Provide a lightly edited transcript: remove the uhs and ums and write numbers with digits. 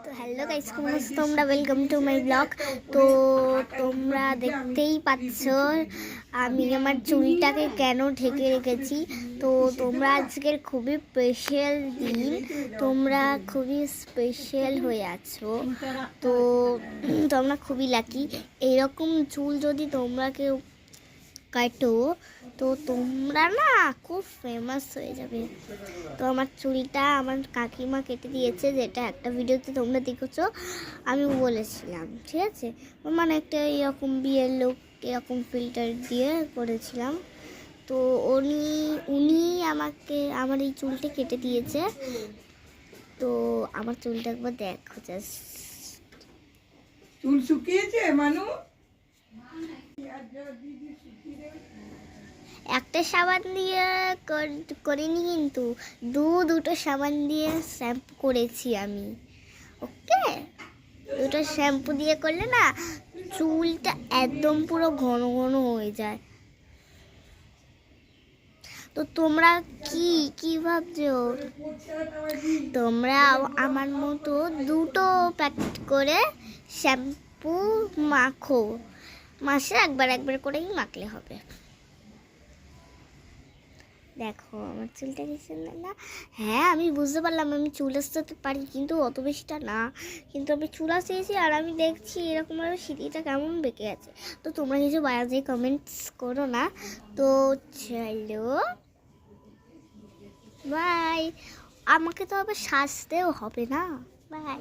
তো hello guys, কেমন আছো তোমরা? Welcome to my blog. তো তোমরা দেখতেই পাচ্ছ আমি আমার চুলটাকে কেন ঢেকে রেখেছি। তো তোমরা আজকের খুবই স্পেশাল দিন, তোমরা খুবই স্পেশাল হয়ে আছো। তো তোমরা খুবই লাকি। এরকম চুল যদি তোমরা কেউ কাটো তো তোমরা না খুব ফেমাস হয়ে যাবে। তো আমার চুলটা আমার কাকিমা কেটে দিয়েছে, যেটা একটা ভিডিওতে তোমরা দেখেছো। আমি বলেছিলাম, ঠিক আছে, মানে একটা এরকম বিয়ের লোক এরকম ফিল্টার দিয়ে করেছিলাম। তো উনি আমাকে আমার এই চুলটা কেটে দিয়েছে। তো আমার চুলটা একবার দেখো, জাস্ট চুল শুকিয়েছে মানু। একটা সাবান দিয়ে করিনি, কিন্তু দুটো সাবান দিয়ে শ্যাম্পু করেছি আমি। ওকে, দুটো শ্যাম্পু দিয়ে করলে না চুলটা একদম পুরো ঘন ঘন হয়ে যায়। তো তোমরা কি ভাবছো? তোমরা আমার মতো দুটো প্যাকেট করে শ্যাম্পু মাখো, মাসে একবার করেই মাখলে হবে। দেখো আমার চুলটা কি সুন্দর না? হ্যাঁ, আমি বুঝতে পারলাম আমি চুল আসতে পারি, কিন্তু অত বেশিটা না। কিন্তু আমি চুল আসিয়েছি আর আমি দেখছি এরকম ভাবে সিঁড়িটা কেমন বেঁকে আছে। তো তোমরা কিছু বাজে কমেন্টস করো না। তো চলো বাই। আমাকে তো আবার সাজতেও হবে না। বাই।